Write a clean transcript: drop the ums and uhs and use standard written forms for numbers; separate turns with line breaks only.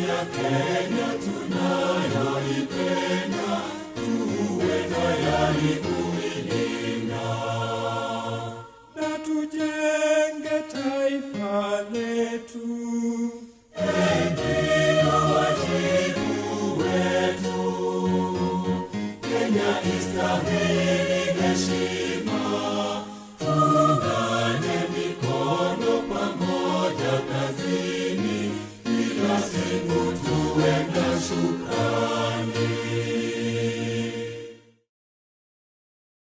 ya Kenya tunayoipenda, tuwe tayari kuilinda.
Na tujenge taifa letu.
Ndio wajibu wetu. Kenya istahili heshima. Tuungane mikono pamoja kazini, kila siku tuwe na shukrani.